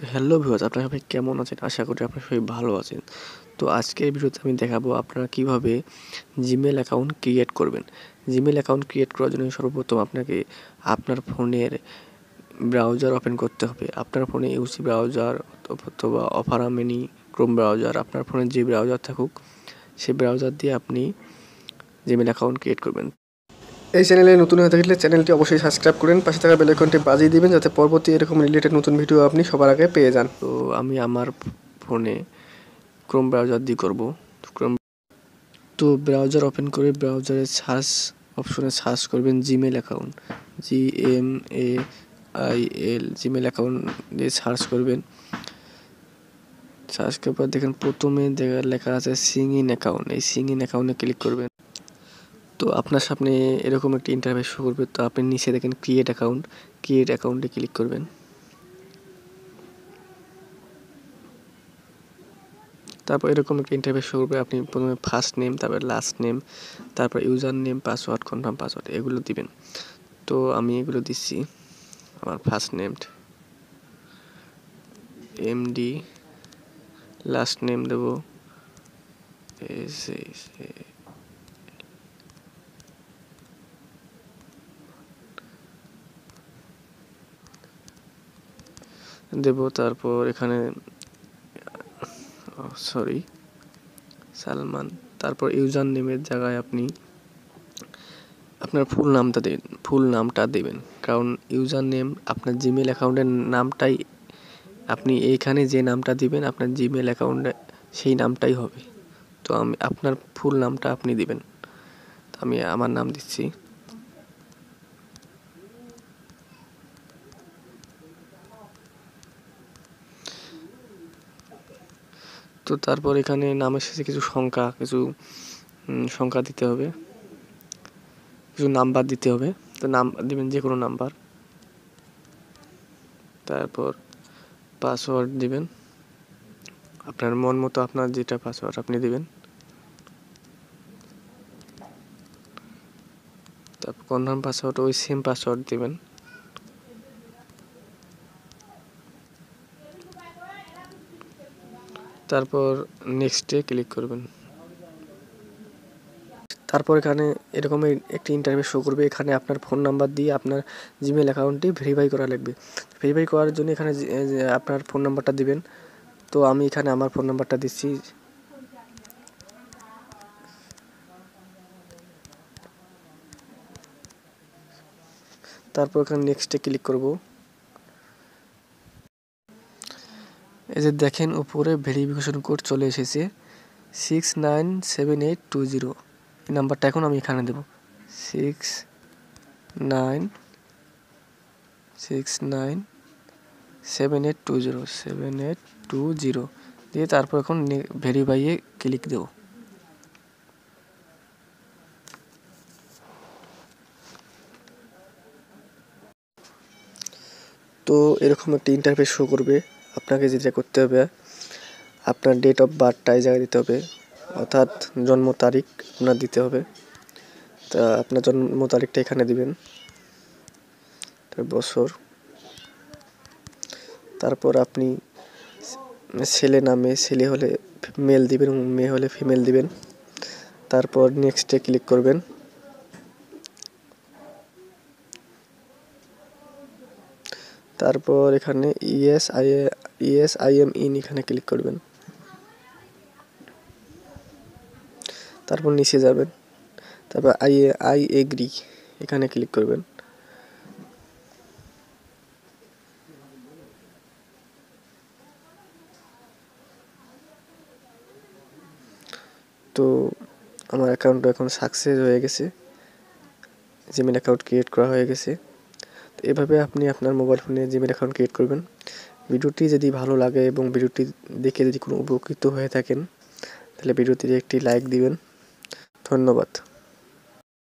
তো hello viewers, আপনারা সবাই কেমন আছেন? আশা করি আপনারা সবাই ভালো আছেন। তো আজকের ভিডিওতে আমি দেখাবো আপনারা কিভাবে জিমেল অ্যাকাউন্ট ক্রিয়েট করবেন। জিমেল অ্যাকাউন্ট ক্রিয়েট করার জন্য সর্বপ্রথম আপনাকে আপনার ফোনের ব্রাউজার ওপেন করতে হবে। আপনার ফোনে ইউসি ব্রাউজার অথবা অপেরা মিনি, ক্রোম ব্রাউজার, আপনার ফোনে যে ব্রাউজার থাকুক সেই ব্রাউজার দিয়ে আপনি জিমেল অ্যাকাউন্ট ক্রিয়েট করবেন। এই চ্যানেলে নতুন হয়ে থাকলে চ্যানেলটি অবশ্যই সাবস্ক্রাইব করুন, পাশে থাকা বেল আইকনটি বাজিয়ে দিবেন যাতে পরবর্তী এরকম রিলেটেড নতুন ভিডিও আপনি সবার আগে পেয়ে যান। তো আমি আমার ফোনে ক্রোম ব্রাউজার দিয়ে করব। তো ব্রাউজার ওপেন করে ব্রাউজারে সার্চ অপশনে সার্চ করবেন Gmail account, GMAIL Gmail account দিয়ে সার্চ করবেন। সার্চ করার পর দেখেন প্রথমে লেখা আছে সিং ইন অ্যাকাউন্ট, এই সিং ইন অ্যাকাউন্টে ক্লিক করবেন। তো আপনার সামনে এরকম একটি ইন্টারফেস শো করবে। তো আপনি নিচে দেখেন ক্রিয়েট অ্যাকাউন্টে ক্লিক করবেন। তারপর এরকম একটা ইন্টারফেস শো করবে। আপনি প্রথমে ফার্স্ট নেম, তারপর লাস্ট নেম, তারপর user name, password, confirm password এগুলো দিবেন। তো আমি এগুলো দিচ্ছি। আমার first name MD, last name Dev Dev. তারপর এখানে সালমান। তারপর ইউজার নেমের জায়গায় আপনি আপনার ফুল নামটা দেবেন, কারণ ইউজার নেম আপনার জিমেল অ্যাকাউন্টের নামটাই, আপনি এইখানে যে নামটা দিবেন আপনার জিমেল অ্যাকাউন্টে সেই নামটাই হবে। তো আমি আপনার ফুল নামটা আপনি দিবেন। তো আমি আমার নাম দিচ্ছি। তো তারপর এখানে নামের শেষে কিছু সংখ্যা দিতে হবে, কিছু নাম্বার দিতে হবে। তো নাম দিবেন যে কোনো নাম্বার। তারপর পাসওয়ার্ড দিবেন, আপনার মন মতো আপনার যেটা পাসওয়ার্ড আপনি দিবেন। তারপর কনফার্ম পাসওয়ার্ড ওই সেম পাসওয়ার্ড দিবেন। তারপর নেক্সটে ক্লিক করবেন। তারপর এখানে এরকম একটি ইন্টারফেস শো করবে। এখানে আপনার ফোন নাম্বার দিয়ে আপনার জিমেল অ্যাকাউন্টটি ভেরিফাই করা লাগবে। ভেরিফাই করার জন্য এখানে আপনার ফোন নাম্বারটা দিবেন। তো আমি এখানে আমার ফোন নাম্বারটা দিচ্ছি। তারপর এখানে নেক্সটে ক্লিক করব। এই যে দেখেন উপরে ভেরিফিকেশন কোড চলে এসেছে 697820। এই নাম্বারটা এখন আমি এখানে দেব 697820 দিয়ে তারপর এখন ভেরিফাইয়ে ক্লিক দেব। তো এরকম একটা ইন্টারফেস শো করবে। আপনাকে যেটা করতে হবে আপনার ডেট অফ বার্থটা এই জায়গায় দিতে হবে, অর্থাৎ জন্ম তারিখ আপনার দিতে হবে। তা আপনার জন্ম তারিখটা এখানে দিবেন, বছর। তারপর আপনি ছেলে হলে মেল দিবেন, মেয়ে হলে ফিমেল দিবেন। তারপর নেক্সটে ক্লিক করবেন। তারপর এখানে ইয়েস আই এম ইন এখানে ক্লিক করবেন। তারপর নিচে যাবেন, তারপর আই এগ্রি এখানে ক্লিক করবেন। তো আমার অ্যাকাউন্টটা এখন সাকসেস হয়ে গেছে, জিমেল অ্যাকাউন্ট ক্রিয়েট করা হয়ে গেছে। তো এভাবে আপনি আপনার মোবাইল ফোনে জিমেল অ্যাকাউন্ট ক্রিয়েট করবেন। ভিডিওটি যদি ভালো লাগে এবং ভিডিওটি দেখে যদি কোনো উপকৃত হয়ে থাকেন তাহলে ভিডিওটিতে একটি লাইক দিবেন। ধন্যবাদ।